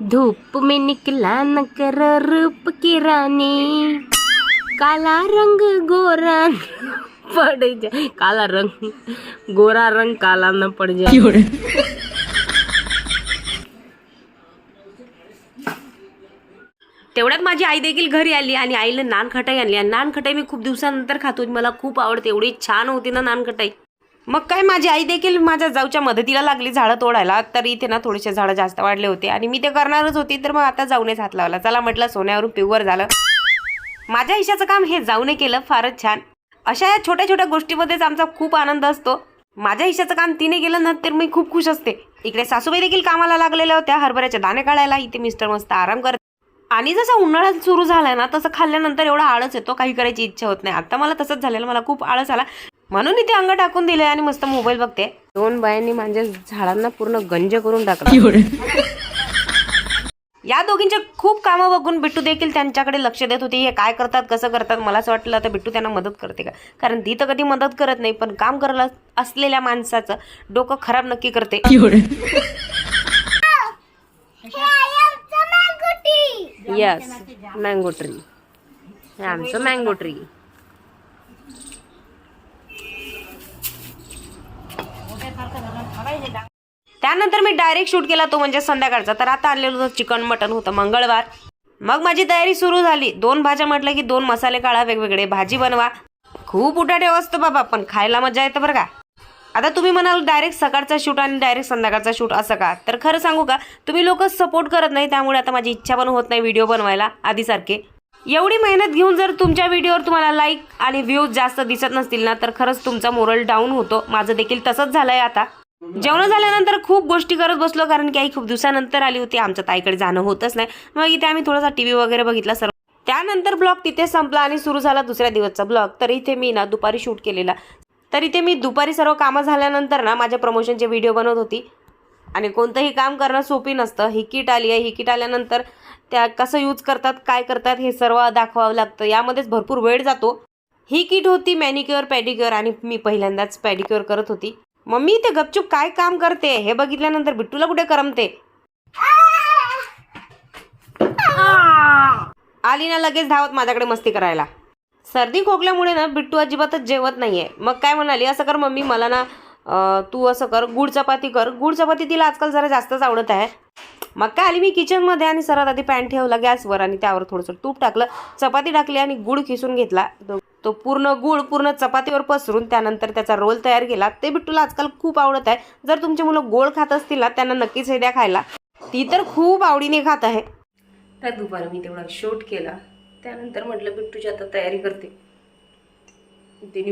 धूप में निकला न करो रूप की रानी, काला रंग गोरा पड़ जाए, काला रंग गोरा रंग काला न पड़ जाए. तेवढ्यात माझी आई देखील घरी आली आणि आईला नानखटाई आणली. आणि नानखटाई मी खूप दिवसानंतर खातो, मला खूप आवडते. एवढी छान होती ना नानखटाई. मग काय माझी आई देखील माझ्या जाऊच्या मदतीला लागली झाडं तोडायला. तर इथे ना थोडेसे झाडं जास्त वाढले होते आणि मी ते करणारच होती. तर मग आता जाऊनच हात लावला. चला म्हटलं सोन्यावरून प्युअर झालं. माझ्या आयुष्याचं काम हे जाऊने केलं, फारच छान. अशा या छोट्या छोट्या गोष्टीमध्येच आमचा खूप आनंद असतो. माझ्या आयुष्याचं काम तिने केलं ना तर मी खूप खुश असते. इकडे सासूबाई देखील कामाला लागलेल्या होत्या हरभऱ्याचे दाणे काढायला. इथे मिस्टर मस्त आराम करत. आणि जसं उन्हाळा सुरू झालाय ना तसं खाल्ल्यानंतर एवढा आळस येतो, काही करायची इच्छा होत नाही. आता मला तसंच झालेलं, मला खूप आळस आला म्हणून इथे अंग टाकून दिले आणि मस्त मोबाईल बघते. दोन बायांनी माझ्या झाडांना पूर्ण गंज करून टाकलं. या दोघींचे खूप कामं बघून बिट्टू देखील त्यांच्याकडे लक्ष देत होती. हे काय करतात, कसं करतात. मला असं वाटलं आता बिट्टू त्यांना मदत करते का, कारण ती तर कधी मदत करत नाही. पण काम करायला असलेल्या माणसाचं डोकं खराब नक्की करते. Yes, mango tree. हे आमचं मँगो ट्री. त्यानंतर मी डायरेक्ट शूट केला, तो म्हणजे संध्याकाळचा. तर आता आणलेलं होतं चिकन, मटन होतं, मंगळवार. मग माझी तयारी सुरू झाली. 2 भाज्या म्हटलं की 2 मसाले काढा, वेगवेगळे भाजी बनवा. खूप उठाठेव असतो बाबा, पण खायला मजा येतं बरं का. आता तुम्ही म्हणाल डायरेक्ट सकाळचा शूट आणि डायरेक्ट संध्याकाळचा शूट असं का, तर खरं सांगू का, तुम्ही लोक सपोर्ट करत नाही. त्यामुळे आता माझी इच्छा पण होत नाही व्हिडिओ बनवायला आधीसारखे. एवढी मेहनत घेऊन जर तुमच्या व्हिडिओवर तुम्हाला लाईक आणि व्ह्यूज जास्त दिसत नसतील ना तर खरंच तुमचा मोरल डाऊन होतो. माझं देखील तसंच झालंय. आता जेवण झाल्यानंतर खूप गोष्टी करत बसलो, कारण की आई खूप दिवसानंतर आली होती. आमच्या ताईकडे जाणं होतच नाही. मग इथे आम्ही थोडासा टीव्ही वगैरे बघितला सर्व. त्यानंतर ब्लॉग तिथे संपला आणि सुरू झाला दुसऱ्या दिवसचा ब्लॉग. तर इथे मी ना दुपारी शूट केलेला. तर इथे मी दुपारी सर्व कामं झाल्यानंतर ना माझ्या प्रमोशनचे व्हिडिओ बनवत होती. आणि कोणतंही काम करणं सोपी नसतं. ही किट आली आहे. ही किट आल्यानंतर त्या कसं यूज करतात, काय करतात हे सर्व दाखवावं लागतं. यामध्येच भरपूर वेळ जातो. ही किट होती मॅनिक्युअर पॅडिक्युअर आणि मी पहिल्यांदाच पॅडिक्युअर करत होती. मम्मी ते गपचूप काय काम करते हे बघितल्यानंतर बिट्टूला कुठे करमते. आली ना लगेच धावत माझ्याकडे मस्ती करायला. सर्दी खोकल्यामुळे ना बिट्टू अजिबातच जेवत नाहीये. मग काय म्हणाली, असं कर मम्मी मला ना तू असं कर, गुळ चपाती कर. गुळ चपाती तिला आजकाल जरा जास्तच आवडत आहे. मग काय आली मी किचनमध्ये आणि सर्वात आधी पॅन ठेवला गॅसवर आणि त्यावर थोडंसं तूप टाकलं, चपाती टाकली आणि गुळ खिसून घेतला. तो पूर्ण गुळ पूर्ण चपातीवर पसरून त्यानंतर त्याचा रोल तयार केला. ते बिट्टूला आजकाल खूप आवडत आहे. जर तुमची मुलं गोड खात असतील ना त्यांना नक्कीच हे द्या खायला. ती तर खूप आवडीने खात आहे. तर दुपारी मी तेवढा शूट केला. त्यानंतर म्हटलं बिट्टूची आता तयारी करते. तिने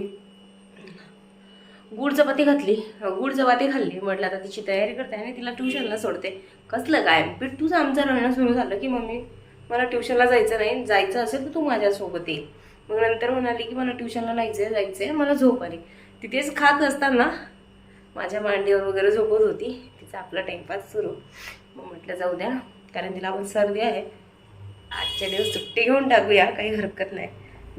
गुळ चपाती घातली, गुळ चपाती खाल्ली. म्हटलं आता तिची तयारी करते आणि तिला ट्युशनला सोडते. कसलं काय बिट्टूचं आमचं रडणं सुरू झालं की मम्मी मला ट्युशनला जायचं नाही, जायचं असेल तर तू माझ्यासोबत ये. मग नंतर म्हणाली की मला ट्युशनला जायचंय, मला झोप आली. तिथेच खात असताना माझ्या मांडीवर वगैरे झोपत होती. तिचा आपला टाइमपास सुरू. मग म्हटलं जाऊ द्या, कारण तिला पण सर्दी आहे. आजच्या दिवस सुट्टी घेऊन टाकूया, काही हरकत नाही.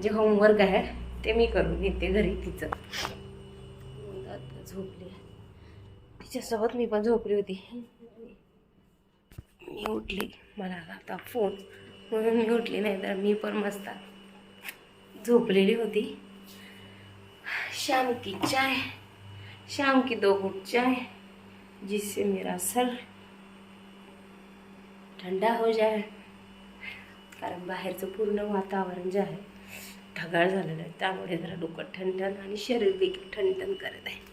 जे होमवर्क आहे ते मी करून घेते घरी तिचं. झोपली, तिच्यासोबत मी पण झोपली होती. मी उठली, मला आला होता फोन म्हणून मी उठली, नाही तर मी पण मस्त झोपलेली होती. शाम की चाय, शाम की 2 घूंट चाय, जिससे मेरा सर ठंडा हो जाए. कारण बाहेरचं पूर्ण वातावरण जे आहे ढगाळ झालेलं आहे, त्यामुळे जरा डोकं ठणठण आणि शरीर देखील ठणठण करत आहे.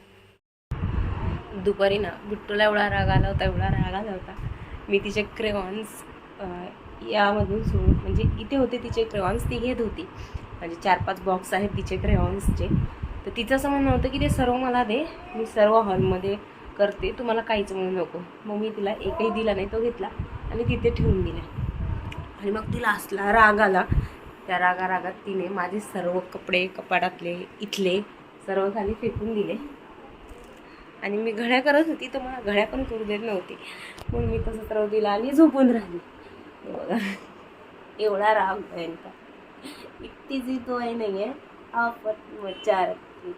दुपारी ना बिट्टूला एवढा राग आला होता, मी तिचे क्रेयॉन्स यामधून सोडून, म्हणजे इथे होते तिचे क्रेयॉन्स, ती घेत होती. म्हणजे 4-5 बॉक्स आहेत तिचे क्रेयॉन्सचे. तर तिचं असं म्हणणं होतं की ते सर्व मला दे, मी सर्व हॉलमध्ये करते, तुम्हाला काहीच म्हणू नको. मग मी तिला एकही दिला नाही, तो घेतला आणि तिथे ठेवून दिला. आणि मग तिला असला राग आला. त्या रागात तिने माझे सर्व कपडे कपाटातले इथले सर्व खाली फेकून दिले. आणि मी घड्या करत होती तर मला घड्या पण करू देत नव्हती. म्हणून मी तसं सर्व दिला आणि झोपून राहिली. बघा एवढा राग भयंकर, इतकी जी तो आहे नाही आहे आपत मजा रखती.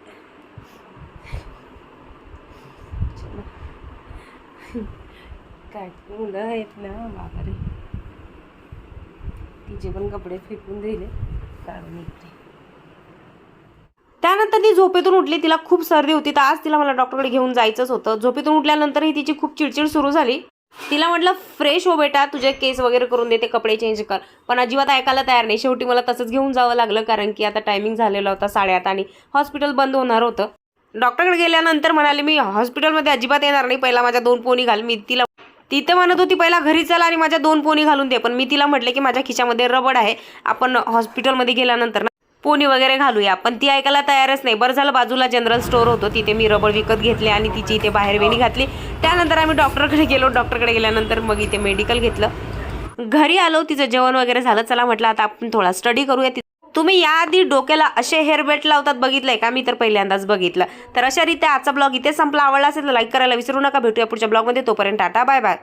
काय मुलं आहेत ना बाबारे, तिचे पण कपडे फेकून दिले काढून इकडे. त्यानंतर ती झोपेतून उठली. तिला खूप सर्दी होती तर आज तिला मला डॉक्टरकडे घेऊन जायचंच होतं. झोपेतून उठल्यानंतरही तिची खूप चिडचिड सुरू झाली. तिला म्हटलं फ्रेश हो बेटा, तुझे केस वगैरे करून देते, कपडे चेंज कर, पण अजिबात ऐकायला तयार नाही. शेवटी मला तसंच घेऊन जावं लागलं कारण की आता टायमिंग झालेला होता 8:30 आणि हॉस्पिटल बंद होणार होतं. डॉक्टरकडे गेल्यानंतर म्हणाले मी हॉस्पिटलमध्ये अजिबात येणार नाही, पहिला माझ्या 2 पोनी घाल. मी तिला ती तर म्हणत होती पहिला घरी चला आणि माझ्या 2 पोनी घालून दे, पण मी तिला म्हटले की माझ्या खिशामध्ये रबड आहे, आपण हॉस्पिटलमध्ये गेल्यानंतर ना पोनी वगैरे घालूया, पण ती ऐकायला तयारच नाही. बरं झालं बाजूला जनरल स्टोअर होतं, तिथे मी रबड विकत घेतले आणि तिची इथे बाहेर वेणी घातली. त्यानंतर आम्ही डॉक्टरकडे गेलो. डॉक्टरकडे गेल्यानंतर मग इथे मेडिकल घेतलं. घरी आलो, तिचं जेवण वगैरे झालं. चला म्हटलं आता आपण थोडा स्टडी करूया. तुम्ही याआधी डोक्याला असे हेअर बेल्ट लावतात बघितलंय का? मी तर पहिल्यांदाच बघितलं. तर अशा रीत्या आजचा ब्लॉग इथे संपला. आवडला असेल तर लाईक करायला विसरू नका. भेटूया पुढच्या ब्लॉगमध्ये. तोपर्यंत टाटा बाय बाय.